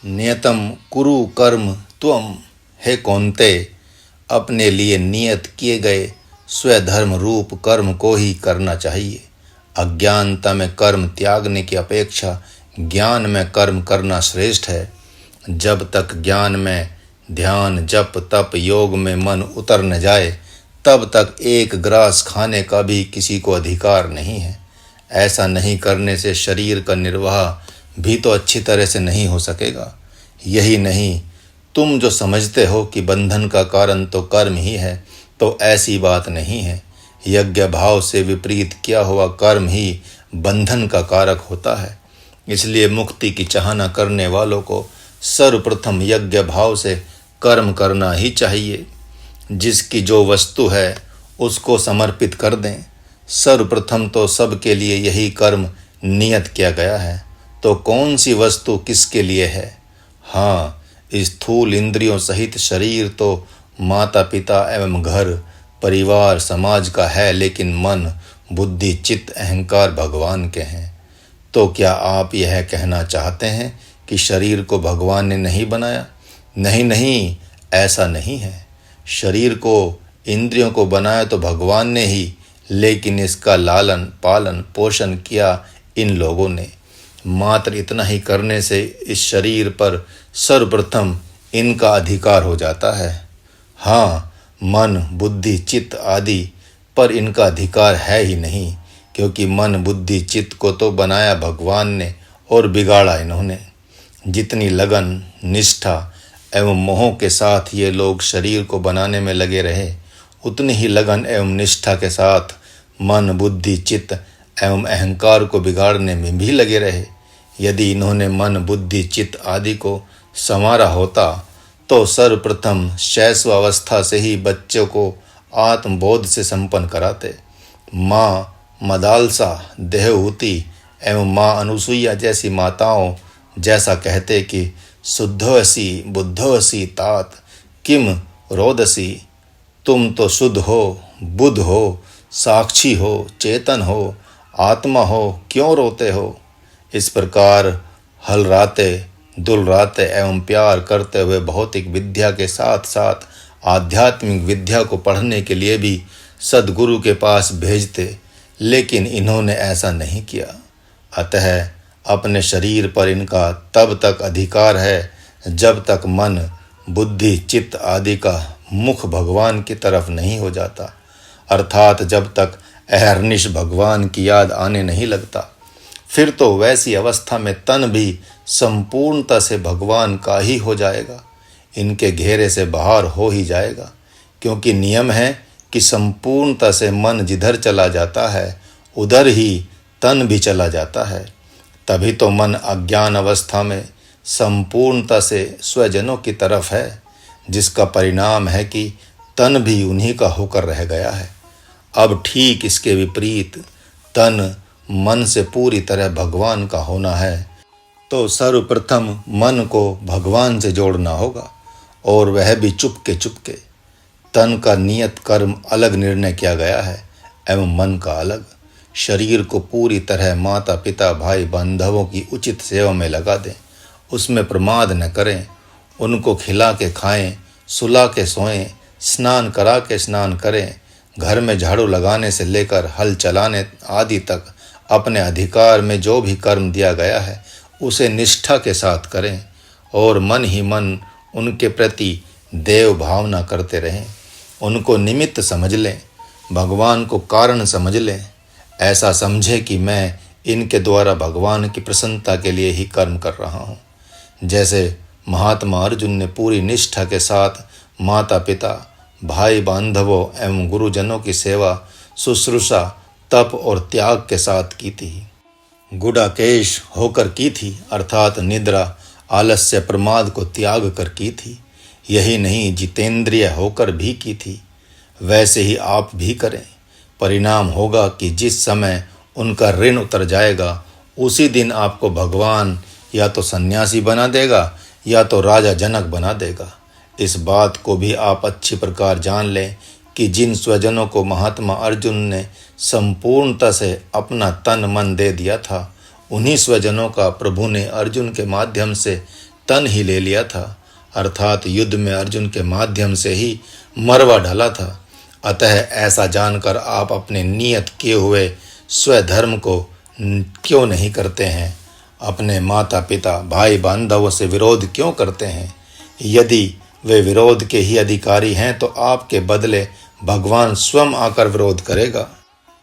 नियतम कुरु कर्म त्वम। हे कौन्ते, अपने लिए नियत किए गए स्वधर्म रूप कर्म को ही करना चाहिए। अज्ञानता में कर्म त्यागने की अपेक्षा ज्ञान में कर्म करना श्रेष्ठ है। जब तक ज्ञान में ध्यान जप तप योग में मन उतर न जाए, तब तक एक ग्रास खाने का भी किसी को अधिकार नहीं है। ऐसा नहीं करने से शरीर का निर्वाह भी तो अच्छी तरह से नहीं हो सकेगा। यही नहीं, तुम जो समझते हो कि बंधन का कारण तो कर्म ही है, तो ऐसी बात नहीं है। यज्ञ भाव से विपरीत किया हुआ कर्म ही बंधन का कारक होता है। इसलिए मुक्ति की चाहना करने वालों को सर्वप्रथम यज्ञ भाव से कर्म करना ही चाहिए। जिसकी जो वस्तु है उसको समर्पित कर दें। सर्वप्रथम तो सबके लिए यही कर्म नियत किया गया है, तो कौन सी वस्तु किसके लिए है? हाँ, स्थूल इंद्रियों सहित शरीर तो माता पिता एवं घर परिवार समाज का है, लेकिन मन बुद्धि चित्त अहंकार भगवान के हैं। तो क्या आप यह कहना चाहते हैं कि शरीर को भगवान ने नहीं बनाया? नहीं नहीं, ऐसा नहीं है। शरीर को इंद्रियों को बनाया तो भगवान ने ही, लेकिन इसका लालन पालन पोषण किया इन लोगों ने। मात्र इतना ही करने से इस शरीर पर सर्वप्रथम इनका अधिकार हो जाता है। हाँ, मन बुद्धि चित्त आदि पर इनका अधिकार है ही नहीं, क्योंकि मन बुद्धि चित्त को तो बनाया भगवान ने और बिगाड़ा इन्होंने। जितनी लगन निष्ठा एवं मोह के साथ ये लोग शरीर को बनाने में लगे रहे, उतनी ही लगन एवं निष्ठा के साथ मन बुद्धि चित्त एवं अहंकार को बिगाड़ने में भी लगे रहे। यदि इन्होंने मन बुद्धि चित्त आदि को संवारा होता तो सर्वप्रथम शैशवावस्था से ही बच्चों को आत्मबोध से संपन्न कराते। माँ मदालसा देवहूति एवं माँ अनुसुईया जैसी माताओं जैसा कहते कि शुद्धोऽसि बुद्धोऽसि तात किम रोदसी। तुम तो शुद्ध हो, बुद्ध हो, साक्षी हो, चेतन हो, आत्मा हो, क्यों रोते हो? इस प्रकार हलराते दुलराते एवं प्यार करते हुए भौतिक विद्या के साथ साथ आध्यात्मिक विद्या को पढ़ने के लिए भी सद्गुरु के पास भेजते, लेकिन इन्होंने ऐसा नहीं किया। अतः अपने शरीर पर इनका तब तक अधिकार है जब तक मन बुद्धि चित्त आदि का मुख भगवान की तरफ नहीं हो जाता, अर्थात जब तक अहर्निश भगवान की याद आने नहीं लगता। फिर तो वैसी अवस्था में तन भी संपूर्णता से भगवान का ही हो जाएगा, इनके घेरे से बाहर हो ही जाएगा। क्योंकि नियम है कि संपूर्णता से मन जिधर चला जाता है उधर ही तन भी चला जाता है। तभी तो मन अज्ञान अवस्था में संपूर्णता से स्वजनों की तरफ है, जिसका परिणाम है कि तन भी उन्हीं का होकर रह गया है। अब ठीक इसके विपरीत तन मन से पूरी तरह भगवान का होना है, तो सर्वप्रथम मन को भगवान से जोड़ना होगा, और वह भी चुपके चुपके। तन का नियत कर्म अलग निर्णय किया गया है एवं मन का अलग। शरीर को पूरी तरह माता पिता भाई बांधवों की उचित सेवा में लगा दें, उसमें प्रमाद न करें। उनको खिला के खाएं, सुला के सोएं, स्नान करा के स्नान करें। घर में झाड़ू लगाने से लेकर हल चलाने आदि तक अपने अधिकार में जो भी कर्म दिया गया है उसे निष्ठा के साथ करें, और मन ही मन उनके प्रति देव भावना करते रहें। उनको निमित्त समझ लें, भगवान को कारण समझ लें। ऐसा समझे कि मैं इनके द्वारा भगवान की प्रसन्नता के लिए ही कर्म कर रहा हूँ। जैसे महात्मा अर्जुन ने पूरी निष्ठा के साथ माता पिता भाई बांधवों एवं गुरुजनों की सेवा शुश्रूषा तप और त्याग के साथ की थी। गुडाकेश होकर की थी, अर्थात निद्रा आलस्य प्रमाद को त्याग कर की थी। यही नहीं, जितेंद्रिय होकर भी की थी। वैसे ही आप भी करें। परिणाम होगा कि जिस समय उनका ऋण उतर जाएगा, उसी दिन आपको भगवान या तो सन्यासी बना देगा या तो राजा जनक बना देगा। इस बात को भी आप अच्छी प्रकार जान लें कि जिन स्वजनों को महात्मा अर्जुन ने संपूर्णता से अपना तन मन दे दिया था, उन्हीं स्वजनों का प्रभु ने अर्जुन के माध्यम से तन ही ले लिया था, अर्थात युद्ध में अर्जुन के माध्यम से ही मरवा डाला था। अतः ऐसा जानकर आप अपने नियत किए हुए स्वधर्म को क्यों नहीं करते हैं? अपने माता पिता भाई बांधवों से विरोध क्यों करते हैं? यदि वे विरोध के ही अधिकारी हैं तो आपके बदले भगवान स्वयं आकर विरोध करेगा।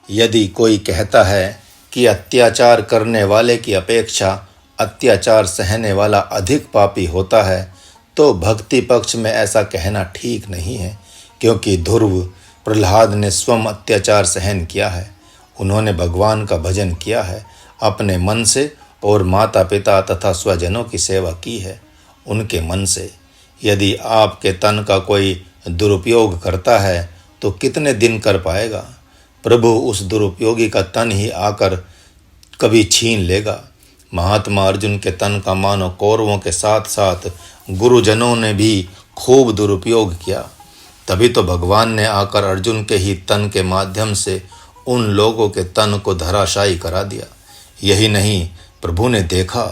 यदि कोई कहता है कि अत्याचार करने वाले की अपेक्षा अत्याचार सहने वाला अधिक पापी होता है, तो भक्ति पक्ष में ऐसा कहना ठीक नहीं है, क्योंकि ध्रुव प्रहलाद ने स्वयं अत्याचार सहन किया है। उन्होंने भगवान का भजन किया है, अपने मन से, और माता पिता तथा स्वजनों की सेवा की है उनके मन से। यदि आपके तन का कोई दुरुपयोग करता है तो कितने दिन कर पाएगा? प्रभु उस दुरुपयोगी का तन ही आकर कभी छीन लेगा। महात्मा अर्जुन के तन का मानो कौरवों के साथ साथ गुरुजनों ने भी खूब दुरुपयोग किया। तभी तो भगवान ने आकर अर्जुन के ही तन के माध्यम से उन लोगों के तन को धराशायी करा दिया। यही नहीं, प्रभु ने देखा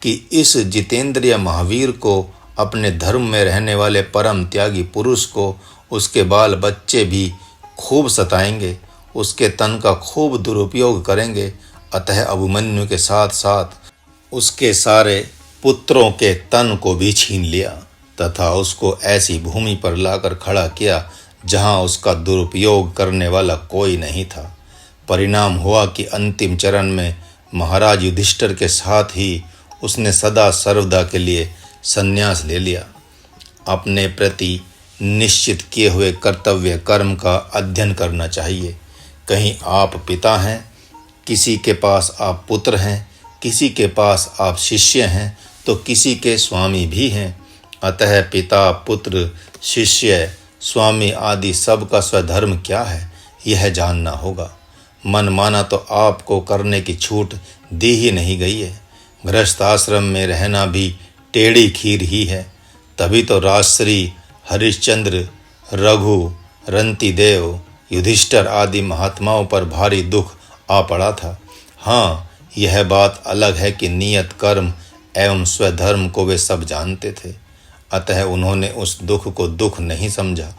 कि इस जितेंद्रिय महावीर को, अपने धर्म में रहने वाले परम त्यागी पुरुष को, उसके बाल बच्चे भी खूब सताएंगे, उसके तन का खूब दुरुपयोग करेंगे। अतः अभिमन्यु के साथ साथ उसके सारे पुत्रों के तन को भी छीन लिया तथा उसको ऐसी भूमि पर लाकर खड़ा किया जहां उसका दुरुपयोग करने वाला कोई नहीं था। परिणाम हुआ कि अंतिम चरण में महाराज युधिष्ठिर के साथ ही उसने सदा सर्वदा के लिए संन्यास ले लिया। अपने प्रति निश्चित किए हुए कर्तव्य कर्म का अध्ययन करना चाहिए। कहीं आप पिता हैं, किसी के पास आप पुत्र हैं, किसी के पास आप शिष्य हैं, तो किसी के स्वामी भी हैं। अतः पिता, पुत्र, शिष्य, स्वामी आदि सब का स्वधर्म क्या है, यह जानना होगा। मन माना तो आपको करने की छूट दी ही नहीं गई है। गृहस्थ आश्रम में रहना भी टेढ़ी खीर ही है। तभी तो राजश्री, हरिश्चंद्र, रघु, रंतिदेव, युधिष्ठिर आदि महात्माओं पर भारी दुख आ पड़ा था। हाँ, यह बात अलग है कि नियत कर्म एवं स्वधर्म को वे सब जानते थे, अतः उन्होंने उस दुख को दुख नहीं समझा।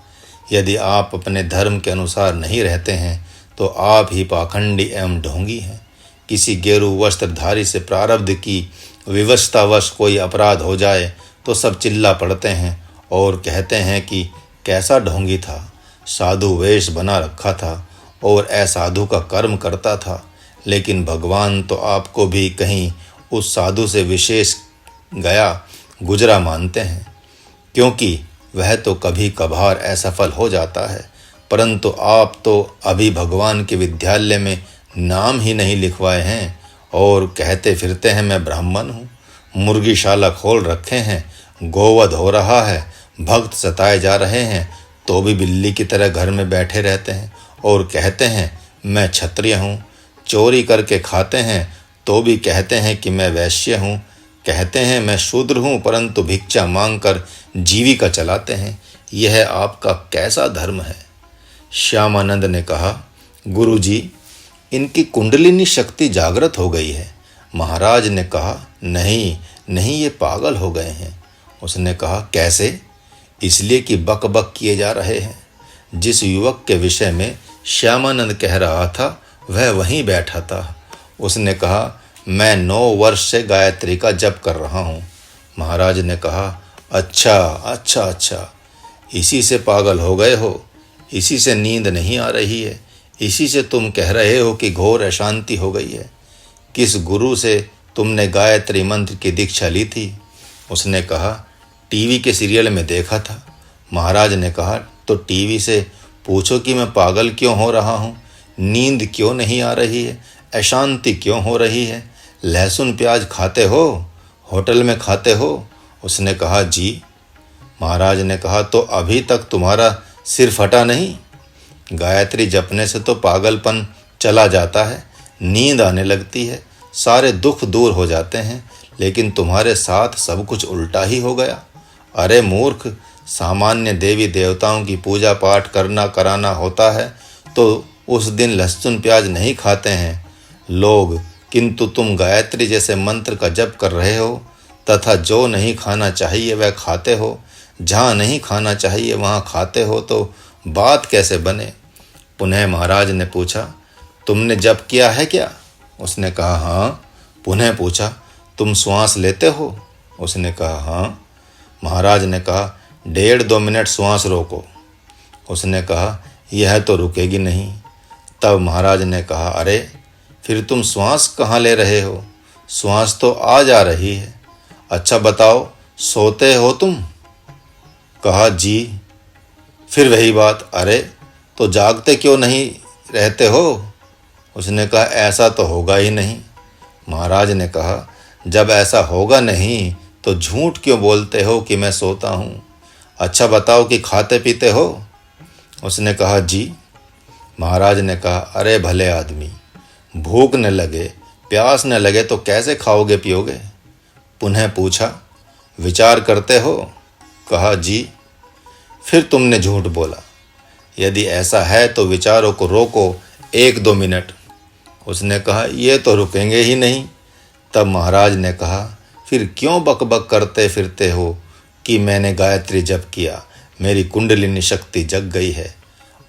यदि आप अपने धर्म के अनुसार नहीं रहते हैं तो आप ही पाखंडी एवं ढोंगी हैं। किसी गेरू वस्त्रधारी से प्रारब्ध की विवशतावश कोई अपराध हो जाए तो सब चिल्ला पड़ते हैं और कहते हैं कि कैसा ढोंगी था, साधु वेश बना रखा था और असाधु का कर्म करता था। लेकिन भगवान तो आपको भी कहीं उस साधु से विशेष गया गुजरा मानते हैं, क्योंकि वह तो कभी कभार असफल हो जाता है, परंतु आप तो अभी भगवान के विद्यालय में नाम ही नहीं लिखवाए हैं और कहते फिरते हैं मैं ब्राह्मण हूँ। मुर्गीशाला खोल रखे हैं, गोवध हो रहा है, भक्त सताए जा रहे हैं, तो भी बिल्ली की तरह घर में बैठे रहते हैं और कहते हैं मैं क्षत्रिय हूँ। चोरी करके खाते हैं तो भी कहते हैं कि मैं वैश्य हूँ। कहते हैं मैं शूद्र हूँ, परंतु भिक्षा मांगकर जीविका चलाते हैं। यह आपका कैसा धर्म है? श्यामानंद ने कहा, गुरुजी, इनकी कुंडलिनी शक्ति जागृत हो गई है। महाराज ने कहा, नहीं नहीं, ये पागल हो गए हैं। उसने कहा, कैसे? इसलिए कि बक बक किए जा रहे हैं। जिस युवक के विषय में श्यामानंद कह रहा था वह वहीं बैठा था। उसने कहा, मैं 9 वर्ष से गायत्री का जप कर रहा हूँ। महाराज ने कहा, अच्छा अच्छा अच्छा, इसी से पागल हो गए हो, इसी से नींद नहीं आ रही है, इसी से तुम कह रहे हो कि घोर अशांति हो गई है। किस गुरु से तुमने गायत्री मंत्र की दीक्षा ली थी? उसने कहा, टीवी के सीरियल में देखा था। महाराज ने कहा, तो टीवी से पूछो कि मैं पागल क्यों हो रहा हूँ, नींद क्यों नहीं आ रही है, अशांति क्यों हो रही है। लहसुन प्याज खाते हो, होटल में खाते हो? उसने कहा, जी। महाराज ने कहा, तो अभी तक तुम्हारा सिर फटा नहीं? गायत्री जपने से तो पागलपन चला जाता है, नींद आने लगती है, सारे दुख दूर हो जाते हैं, लेकिन तुम्हारे साथ सब कुछ उल्टा ही हो गया। अरे मूर्ख, सामान्य देवी देवताओं की पूजा पाठ करना कराना होता है तो उस दिन लहसुन प्याज नहीं खाते हैं लोग, किंतु तुम गायत्री जैसे मंत्र का जप कर रहे हो तथा जो नहीं खाना चाहिए वह खाते हो, जहाँ नहीं खाना चाहिए वहाँ खाते हो, तो बात कैसे बने। पुनः महाराज ने पूछा, तुमने जप किया है क्या? उसने कहा हाँ। पुनः पूछा, तुम श्वास लेते हो? उसने कहा हाँ। महाराज ने कहा, 1.5-2 मिनट श्वास रोको। उसने कहा, यह तो रुकेगी नहीं। तब महाराज ने कहा, अरे फिर तुम श्वास कहाँ ले रहे हो? श्वास तो आ जा रही है। अच्छा बताओ, सोते हो तुम? कहा जी। फिर वही बात, अरे तो जागते क्यों नहीं रहते हो? उसने कहा, ऐसा तो होगा ही नहीं। महाराज ने कहा, जब ऐसा होगा नहीं तो झूठ क्यों बोलते हो कि मैं सोता हूँ? अच्छा बताओ कि खाते पीते हो? उसने कहा जी। महाराज ने कहा, अरे भले आदमी, भूख न लगे प्यास न लगे तो कैसे खाओगे पियोगे? पुनः पूछा, विचार करते हो? कहा जी। फिर तुमने झूठ बोला। यदि ऐसा है तो विचारों को रोको 1-2 मिनट। उसने कहा, ये तो रुकेंगे ही नहीं। तब महाराज ने कहा, फिर क्यों बकबक करते फिरते हो कि मैंने गायत्री जप किया, मेरी कुंडलिनी शक्ति जग गई है।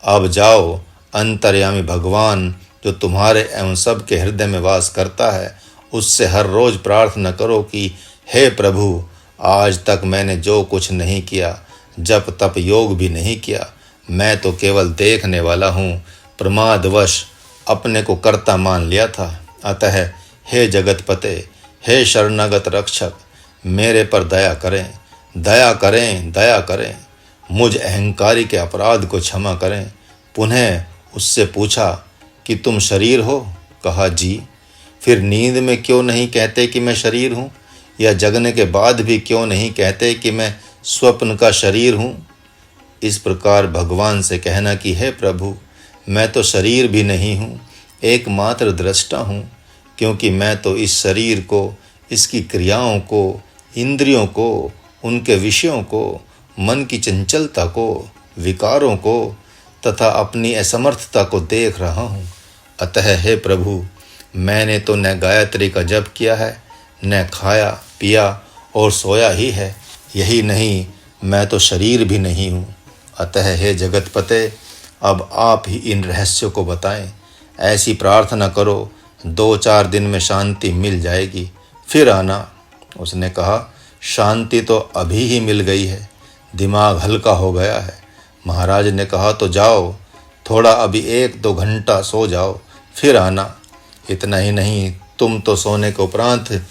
अब जाओ, अंतर्यामी भगवान जो तुम्हारे एवं सब के हृदय में वास करता है, उससे हर रोज प्रार्थना करो कि हे प्रभु, आज तक मैंने जो कुछ नहीं किया, जप तप योग भी नहीं किया, मैं तो केवल देखने वाला हूँ, प्रमादवश अपने को कर्ता मान लिया था। अतः हे जगतपते, हे शरणागत रक्षक, मेरे पर दया करें, दया करें, दया करें, मुझ अहंकारी के अपराध को क्षमा करें। पुनः उससे पूछा कि तुम शरीर हो? कहा जी। फिर नींद में क्यों नहीं कहते कि मैं शरीर हूँ, या जगने के बाद भी क्यों नहीं कहते कि मैं स्वप्न का शरीर हूँ? इस प्रकार भगवान से कहना कि हे प्रभु, मैं तो शरीर भी नहीं हूँ, एकमात्र दृष्टा हूँ, क्योंकि मैं तो इस शरीर को, इसकी क्रियाओं को, इंद्रियों को, उनके विषयों को, मन की चंचलता को, विकारों को तथा अपनी असमर्थता को देख रहा हूँ। अतः हे प्रभु, मैंने तो न गायत्री का जप किया है, न खाया पिया और सोया ही है। यही नहीं, मैं तो शरीर भी नहीं हूँ। अतः हे जगतपते, अब आप ही इन रहस्यों को बताएं। ऐसी प्रार्थना करो, 2-4 दिन में शांति मिल जाएगी, फिर आना। उसने कहा, शांति तो अभी ही मिल गई है, दिमाग हल्का हो गया है। महाराज ने कहा, तो जाओ, थोड़ा अभी 1-2 घंटा सो जाओ, फिर आना। इतना ही नहीं, तुम तो सोने के उपरांत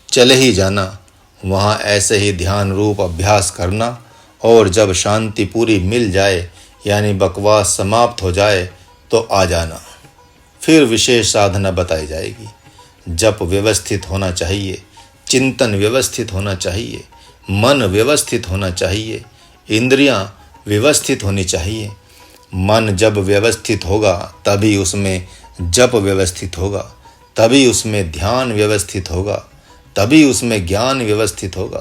चले ही जाना, वहाँ ऐसे ही ध्यान रूप अभ्यास करना, और जब शांति पूरी मिल जाए, यानी बकवास समाप्त हो जाए, तो आ जाना। फिर विशेष साधना बताई जाएगी। जप व्यवस्थित होना चाहिए, चिंतन व्यवस्थित होना चाहिए, मन व्यवस्थित होना चाहिए, इंद्रियां व्यवस्थित होनी चाहिए। मन जब व्यवस्थित होगा तभी उसमें जप व्यवस्थित होगा, तभी उसमें ध्यान व्यवस्थित होगा, तभी उसमें ज्ञान व्यवस्थित होगा,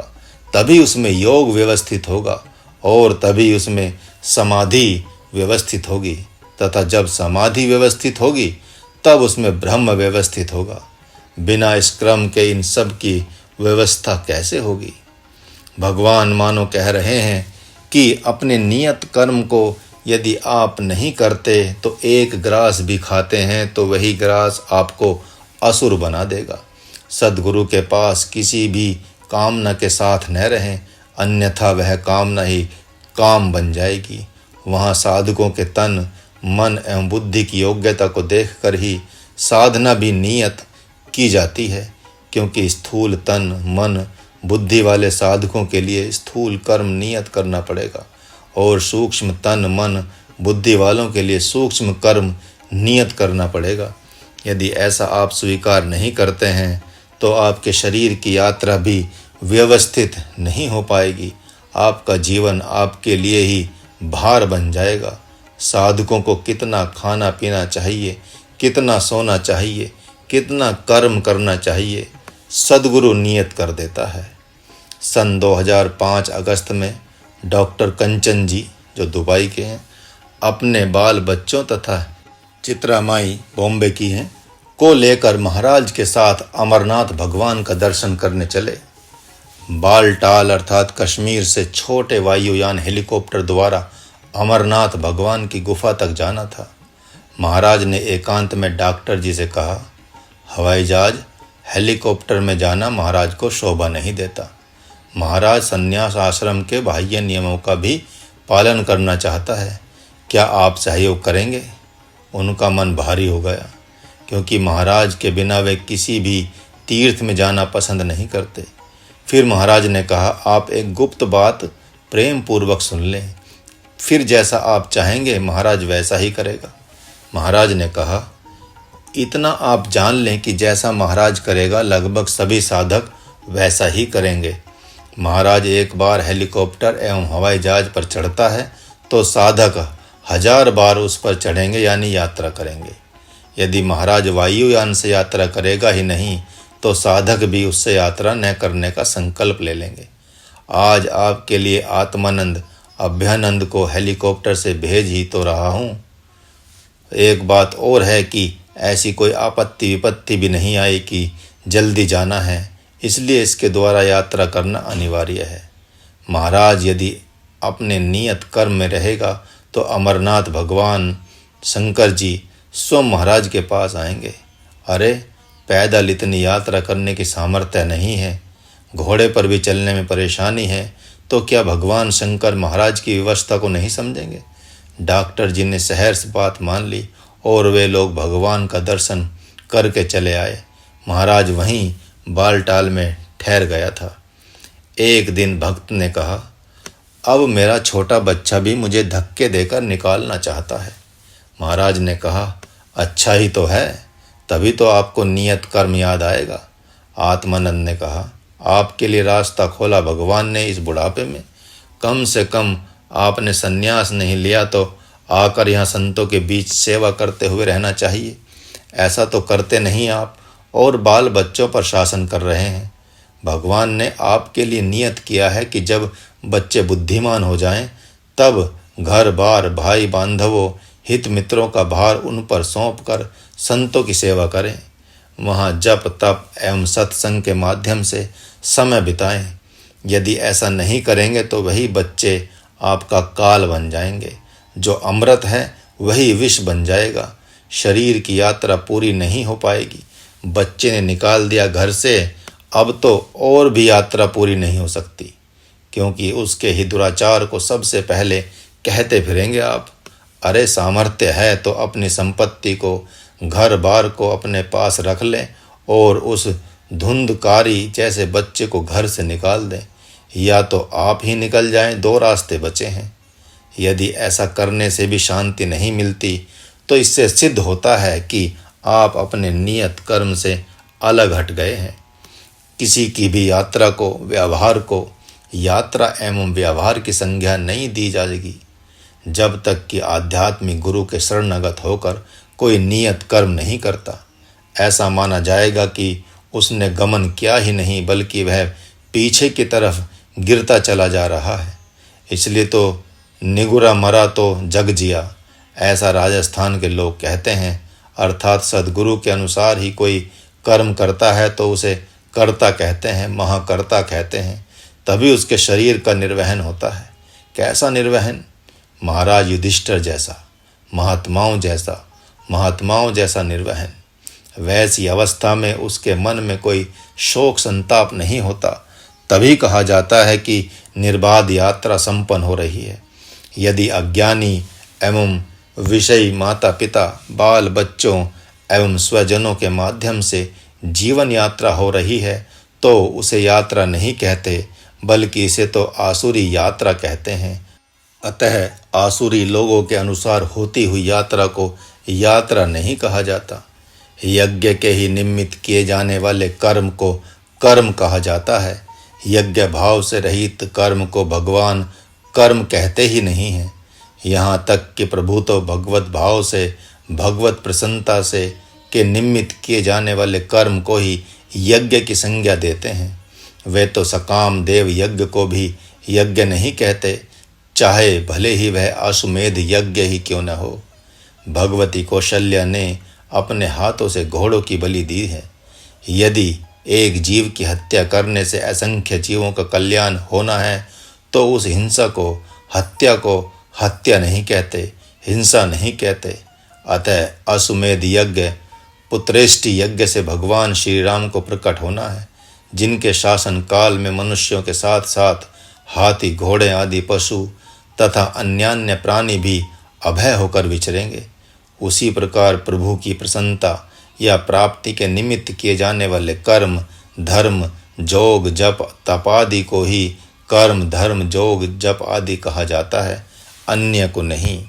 तभी उसमें योग व्यवस्थित होगा, और तभी उसमें समाधि व्यवस्थित होगी, तथा जब समाधि व्यवस्थित होगी तब उसमें ब्रह्म व्यवस्थित होगा। बिना इस क्रम के इन सब की व्यवस्था कैसे होगी? भगवान मानो कह रहे हैं कि अपने नियत कर्म को यदि आप नहीं करते तो एक ग्रास भी खाते हैं तो वही ग्रास आपको असुर बना देगा। सद्गुरु के पास किसी भी कामना के साथ न रहें, अन्यथा वह कामना ही काम बन जाएगी। वहाँ साधकों के तन, मन एवं बुद्धि की योग्यता को देखकर ही साधना भी नियत की जाती है, क्योंकि स्थूल तन, मन, बुद्धि वाले साधकों के लिए स्थूल कर्म नियत करना पड़ेगा, और सूक्ष्म तन, मन, बुद्धि वालों के लिए सूक्ष्म कर्म नियत करना पड़ेगा। यदि ऐसा आप स्वीकार नहीं करते हैं तो आपके शरीर की यात्रा भी व्यवस्थित नहीं हो पाएगी। आपका जीवन आपके लिए ही भार बन जाएगा। साधकों को कितना खाना पीना चाहिए, कितना सोना चाहिए, कितना कर्म करना चाहिए, सद्गुरु नियत कर देता है। सन 2005 अगस्त में डॉक्टर कंचन जी, जो दुबई के हैं, अपने बाल बच्चों तथा चित्रा माई बॉम्बे की हैं, को लेकर महाराज के साथ अमरनाथ भगवान का दर्शन करने चले। बालटाल अर्थात कश्मीर से छोटे वायुयान हेलीकॉप्टर द्वारा अमरनाथ भगवान की गुफा तक जाना था। महाराज ने एकांत में डॉक्टर जी से कहा, हवाई जहाज हेलीकॉप्टर में जाना महाराज को शोभा नहीं देता। महाराज संन्यास आश्रम के बाह्य नियमों का भी पालन करना चाहता है, क्या आप सहयोग करेंगे? उनका मन भारी हो गया, क्योंकि महाराज के बिना वे किसी भी तीर्थ में जाना पसंद नहीं करते। फिर महाराज ने कहा, आप एक गुप्त बात प्रेम पूर्वक सुन लें, फिर जैसा आप चाहेंगे महाराज वैसा ही करेगा। महाराज ने कहा, इतना आप जान लें कि जैसा महाराज करेगा लगभग सभी साधक वैसा ही करेंगे। महाराज एक बार हेलीकॉप्टर एवं हवाई जहाज पर चढ़ता है तो साधक 1000 बार उस पर चढ़ेंगे यानी यात्रा करेंगे। यदि महाराज वायुयान से यात्रा करेगा ही नहीं तो साधक भी उससे यात्रा न करने का संकल्प ले लेंगे। आज आपके लिए आत्मानंद अभ्यानंद को हेलीकॉप्टर से भेज ही तो रहा हूँ। एक बात और है कि ऐसी कोई आपत्ति विपत्ति भी नहीं आई कि जल्दी जाना है, इसलिए इसके द्वारा यात्रा करना अनिवार्य है। महाराज यदि अपने नियत कर्म में रहेगा तो अमरनाथ भगवान शंकर जी स्वयं महाराज के पास आएंगे। अरे पैदल इतनी यात्रा करने की सामर्थ्य नहीं है, घोड़े पर भी चलने में परेशानी है, तो क्या भगवान शंकर महाराज की व्यवस्था को नहीं समझेंगे? डॉक्टर जी ने सहर्ष बात मान ली और वे लोग भगवान का दर्शन करके चले आए। महाराज वहीं बालटाल में ठहर गया था। एक दिन भक्त ने कहा, अब मेरा छोटा बच्चा भी मुझे धक्के देकर निकालना चाहता है। महाराज ने कहा, अच्छा ही तो है, तभी तो आपको नियत कर्म याद आएगा। आत्मानंद ने कहा, आपके लिए रास्ता खोला भगवान ने इस बुढ़ापे में। कम से कम आपने संन्यास नहीं लिया तो आकर यहाँ संतों के बीच सेवा करते हुए रहना चाहिए। ऐसा तो करते नहीं आप, और बाल बच्चों पर शासन कर रहे हैं। भगवान ने आपके लिए नियत किया है कि जब बच्चे बुद्धिमान हो जाएं, तब घर बार भाई बांधवों हित मित्रों का भार उन पर सौंप कर संतों की सेवा करें। वहाँ जप तप एवं सत्संग के माध्यम से समय बिताएं। यदि ऐसा नहीं करेंगे तो वही बच्चे आपका काल बन जाएंगे। जो अमृत है वही विष बन जाएगा। शरीर की यात्रा पूरी नहीं हो पाएगी। बच्चे ने निकाल दिया घर से, अब तो और भी यात्रा पूरी नहीं हो सकती, क्योंकि उसके ही दुराचार को सबसे पहले कहते फिरेंगे आप। अरे सामर्थ्य है तो अपनी संपत्ति को, घर बार को अपने पास रख लें और उस धुंधकारी जैसे बच्चे को घर से निकाल दें, या तो आप ही निकल जाएं। 2 रास्ते बचे हैं। यदि ऐसा करने से भी शांति नहीं मिलती तो इससे सिद्ध होता है कि आप अपने नियत कर्म से अलग हट गए हैं। किसी की भी यात्रा को, व्यवहार को यात्रा एवं व्यवहार की संज्ञा नहीं दी जाएगी जब तक कि आध्यात्मिक गुरु के शरणागत होकर कोई नियत कर्म नहीं करता। ऐसा माना जाएगा कि उसने गमन किया ही नहीं बल्कि वह पीछे की तरफ गिरता चला जा रहा है। इसलिए तो निगुरा मरा तो जग जिया, ऐसा राजस्थान के लोग कहते हैं। अर्थात सद्गुरु के अनुसार ही कोई कर्म करता है तो उसे कर्ता कहते हैं, महाकर्ता कहते हैं। तभी उसके शरीर का निर्वहन होता है। कैसा निर्वहन? महाराज युधिष्ठिर जैसा, महात्माओं जैसा निर्वहन। वैसी अवस्था में उसके मन में कोई शोक संताप नहीं होता। तभी कहा जाता है कि निर्बाध यात्रा संपन्न हो रही है। यदि अज्ञानी एवं विषयी माता पिता, बाल बच्चों एवं स्वजनों के माध्यम से जीवन यात्रा हो रही है तो उसे यात्रा नहीं कहते, बल्कि इसे तो आसुरी यात्रा कहते हैं। अतः आसुरी लोगों के अनुसार होती हुई यात्रा को यात्रा नहीं कहा जाता। यज्ञ के ही निमित्त किए जाने वाले कर्म को कर्म कहा जाता है। यज्ञ भाव से रहित कर्म को भगवान कर्म कहते ही नहीं हैं। यहाँ तक कि प्रभु तो भगवत भाव से, भगवत प्रसन्नता से के निमित्त किए जाने वाले कर्म को ही यज्ञ की संज्ञा देते हैं। वे तो सकाम देव यज्ञ को भी यज्ञ नहीं कहते, चाहे भले ही वह अश्वमेध यज्ञ ही क्यों न हो। भगवती कौशल्या ने अपने हाथों से घोड़ों की बलि दी है। यदि एक जीव की हत्या करने से असंख्य जीवों का कल्याण होना है, तो उस हिंसा को, हत्या को हत्या नहीं कहते, हिंसा नहीं कहते। अतः अश्वमेध यज्ञ, पुत्रेष्टि यज्ञ से भगवान श्री राम को प्रकट होना है, जिनके शासन काल में मनुष्यों के साथ साथ हाथी, घोड़े आदि पशु तथा अन्यान्य प्राणी भी अभय होकर विचरेंगे। उसी प्रकार प्रभु की प्रसन्नता या प्राप्ति के निमित्त किए जाने वाले कर्म, धर्म, जोग, जप, तप आदि को ही कर्म, धर्म, जोग, जप आदि कहा जाता है, अन्य को नहीं।